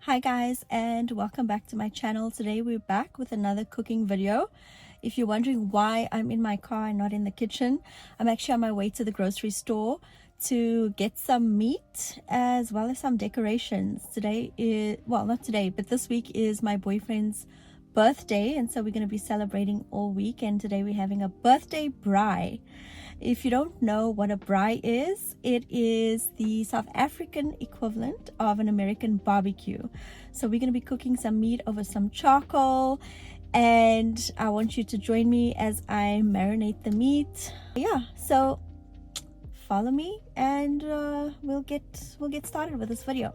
Hi guys, and welcome back to my channel. Today we're back with another cooking video. If you're wondering why I'm in my car and not in the kitchen, I'm actually on my way to the grocery store to get some meat as well as some decorations. Today is, well, not today, but this week is my boyfriend's birthday, and so we're going to be celebrating all week, and today we're having a birthday braai. If you don't know what a braai is, it is the South African equivalent of an American barbecue. So we're going to be cooking some meat over some charcoal, and I want you to join me as I marinate the meat. Yeah, so follow me and we'll get started with this video.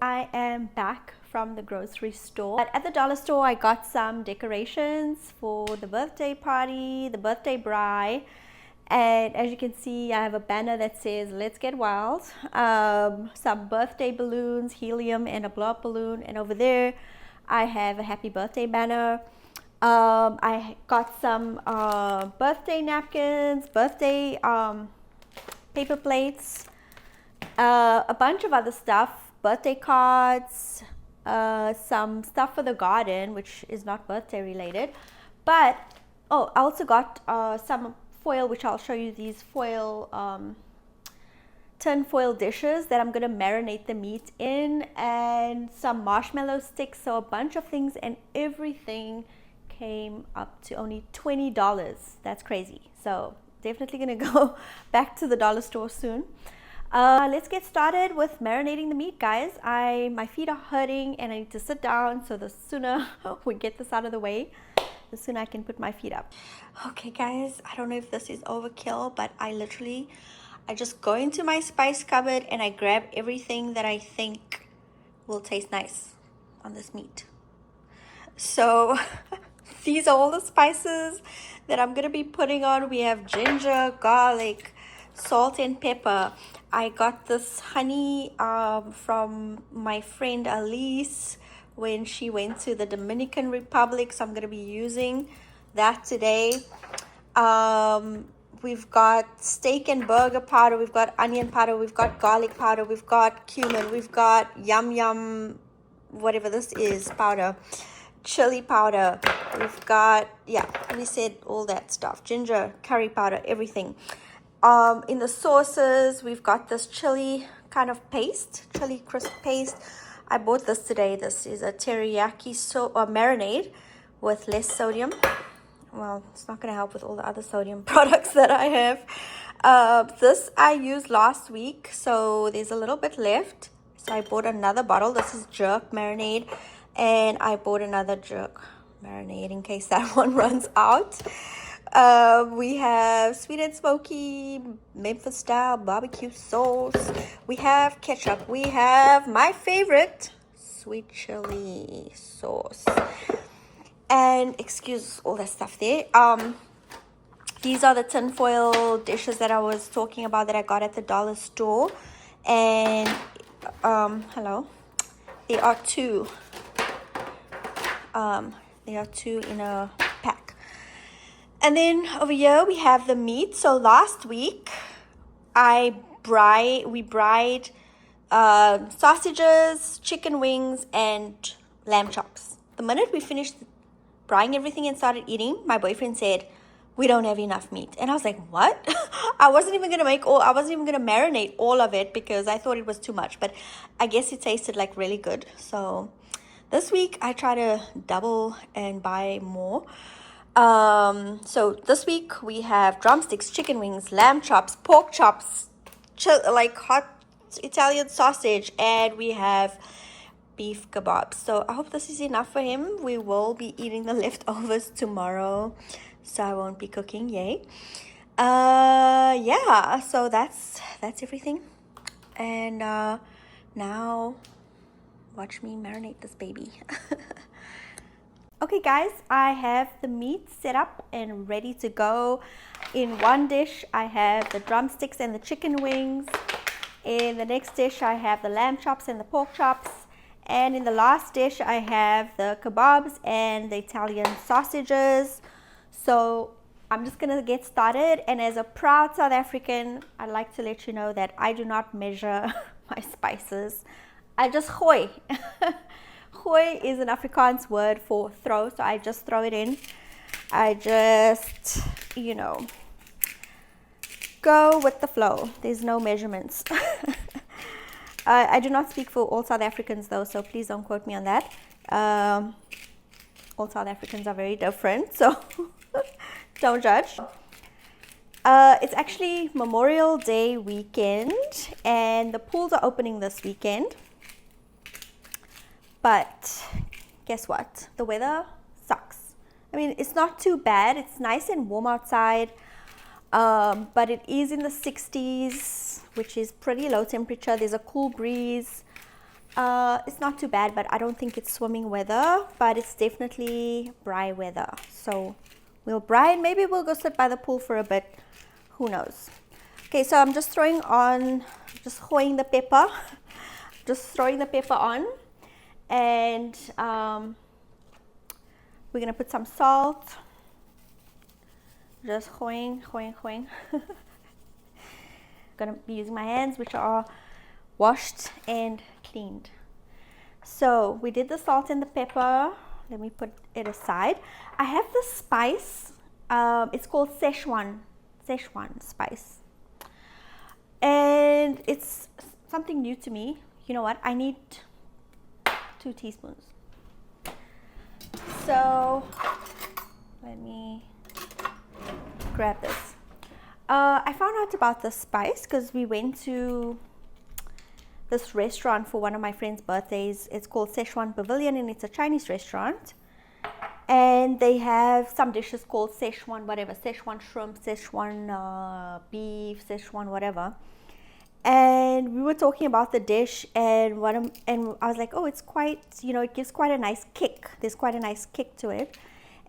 I am back from the grocery store. But at the dollar store I got some decorations for the birthday party, the birthday braai. And as you can see, I have a banner that says "Let's Get Wild," some birthday balloons, helium, and a blow-up balloon. And over there I have a happy birthday banner. I got some birthday napkins, birthday paper plates, a bunch of other stuff, birthday cards, some stuff for the garden, which is not birthday related. But oh, I also got some foil, which I'll show you, these foil tin foil dishes that I'm going to marinate the meat in, and some marshmallow sticks. So a bunch of things, and everything came up to only $20. That's crazy. So definitely going to go back to the dollar store soon. Let's get started with marinating the meat, guys. My feet are hurting and I need to sit down, so the sooner we get this out of the way, the sooner I can put my feet up. Okay guys, I don't know if this is overkill, but I just go into my spice cupboard and I grab everything that I think will taste nice on this meat. So these are all the spices that I'm gonna be putting on. We have ginger, garlic, salt and pepper. I got this honey from my friend Elise when she went to the Dominican Republic, so I'm going to be using that today. We've got steak and burger powder, we've got onion powder, we've got garlic powder, we've got cumin, we've got yum whatever this is powder, chili powder, we've got, yeah, we said all that stuff, ginger, curry powder, everything. In the sauces, we've got this chili kind of paste, chili crisp paste. I bought this today. This is a teriyaki marinade with less sodium. Well, it's not going to help with all the other sodium products that I have. This I used last week, so there's a little bit left. So I bought another bottle. This is jerk marinade, and I bought another jerk marinade in case that one runs out. We have sweet and smoky Memphis style barbecue sauce. We have ketchup. We have my favorite sweet chili sauce. And excuse all that stuff there. These are the tinfoil dishes that I was talking about that I got at the dollar store. And hello. There are two. There are two in a pack. And then over here we have the meat. So last week we braaied sausages, chicken wings, and lamb chops. The minute we finished braaiing everything and started eating, my boyfriend said, "We don't have enough meat." And I was like, "What?" I wasn't even gonna marinate all of it because I thought it was too much, but I guess it tasted like really good. So this week I try to double and buy more. So this week we have drumsticks, chicken wings, lamb chops, pork chops, like hot Italian sausage, and we have beef kebabs. So I hope this is enough for him. We will be eating the leftovers tomorrow, so I won't be cooking, yay. Yeah, so that's everything. And now watch me marinate this baby. Okay guys, I have the meat set up and ready to go. In one dish I have the drumsticks and the chicken wings. In the next dish I have the lamb chops and the pork chops. And in the last dish I have the kebabs and the Italian sausages. So I'm just gonna get started, and as a proud South African, I'd like to let you know that I do not measure my spices. I just gooi. Gooi is an Afrikaans word for throw, so I just throw it in. I just, you know, go with the flow. There's no measurements. I do not speak for all South Africans though, so please don't quote me on that. All South Africans are very different, so don't judge. It's actually Memorial Day weekend and the pools are opening this weekend. But guess what? The weather sucks. I mean, it's not too bad. It's nice and warm outside, but it is in the 60s, which is pretty low temperature. There's a cool breeze. It's not too bad, but I don't think it's swimming weather, but it's definitely braai weather. So we'll braai and maybe we'll go sit by the pool for a bit. Who knows? Okay, so I'm just throwing on, just hoeing the pepper, just throwing the pepper on, and we're gonna put some salt. Just hoeing. Gonna be using my hands, which are washed and cleaned. So we did the salt and the pepper. Let me put it aside. I have this spice. It's called Szechuan spice, and it's something new to me. You know what? I need 2 teaspoons. So let me grab this. I found out about this spice because we went to this restaurant for one of my friend's birthdays. It's called Szechuan Pavilion and it's a Chinese restaurant. And they have some dishes called Szechuan whatever, Szechuan shrimp, Szechuan beef, Szechuan whatever. And we were talking about the dish, and I was like, oh, it's quite, you know, it gives quite a nice kick. There's quite a nice kick to it.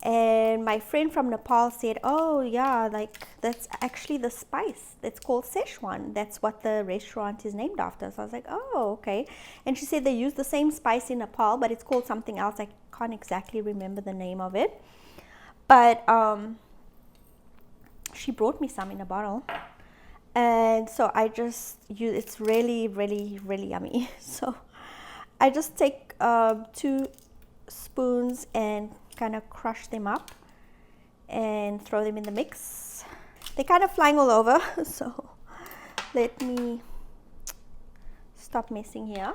And my friend from Nepal said, oh yeah, like that's actually the spice. It's called Szechuan. That's what the restaurant is named after. So I was like, oh, okay. And she said they use the same spice in Nepal, but it's called something else. I can't exactly remember the name of it. But she brought me some in a bottle. And so I just use, it's really, really, really yummy. So I just take 2 spoons and kind of crush them up and throw them in the mix. They're kind of flying all over, so let me stop messing here.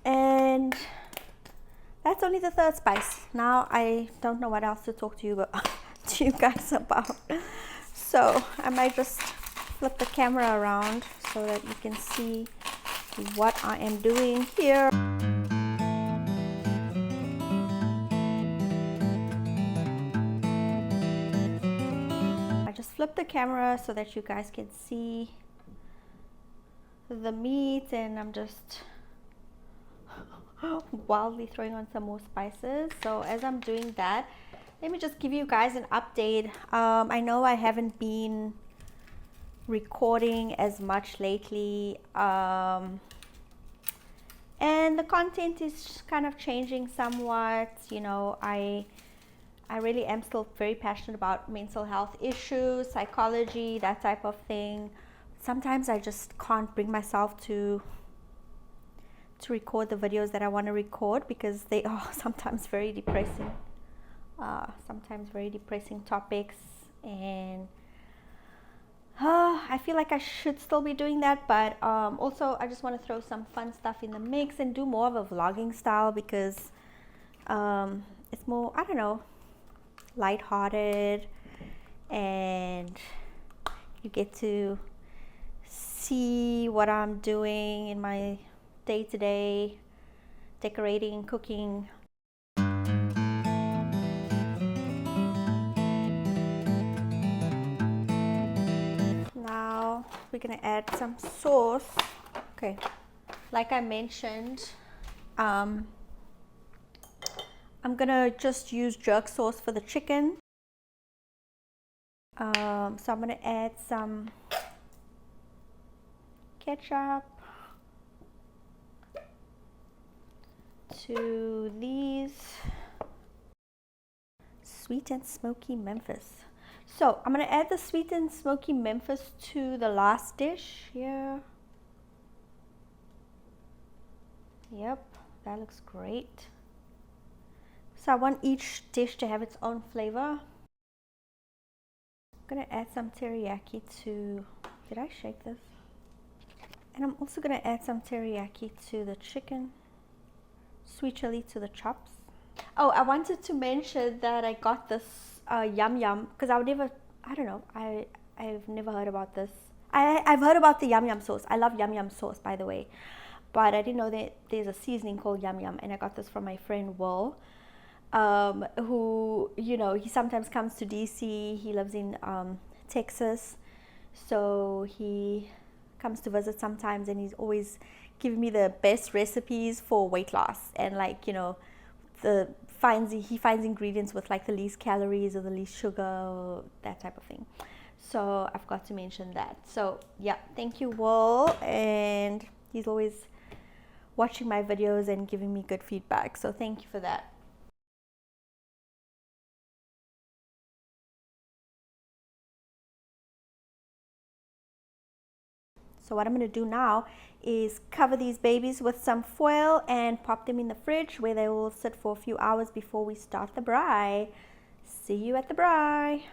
And that's only the 3rd spice. Now I don't know what else to talk to you guys about. So I might just flip the camera around so that you can see what I am doing here. I just flip the camera so that you guys can see the meat, and I'm just wildly throwing on some more spices. So as I'm doing that, let me just give you guys an update. I know I haven't been recording as much lately, and the content is kind of changing somewhat. You know, I really am still very passionate about mental health issues, psychology, that type of thing. Sometimes I just can't bring myself to record the videos that I want to record because they are sometimes very depressing. Sometimes very depressing topics, and I feel like I should still be doing that, but also I just want to throw some fun stuff in the mix and do more of a vlogging style because it's more, I don't know, lighthearted, and you get to see what I'm doing in my day-to-day decorating, cooking. Now we're gonna add some sauce. Okay, like I mentioned, I'm gonna just use jerk sauce for the chicken. So I'm gonna add some ketchup to these. Sweet and smoky Memphis. So I'm going to add the sweet and smoky Memphis to the last dish here. Yep, that looks great. So I want each dish to have its own flavor. I'm gonna add some teriyaki to, did I shake this? And I'm also gonna add some teriyaki to the chicken, sweet chili to the chops. Oh, I wanted to mention that I got this yum yum because I don't know, I've never heard about this. I've heard about the yum yum sauce. I love yum yum sauce, by the way, but I didn't know that there's a seasoning called yum yum, and I got this from my friend Will. Who, you know, he sometimes comes to DC. He lives in Texas, so he comes to visit sometimes, and he's always giving me the best recipes for weight loss, and like, you know, he finds ingredients with like the least calories or the least sugar or that type of thing. So I've got to mention that. So yeah, thank you, Will, and he's always watching my videos and giving me good feedback, so thank you for that. So what I'm going to do now is cover these babies with some foil and pop them in the fridge where they will sit for a few hours before we start the braai. See you at the braai.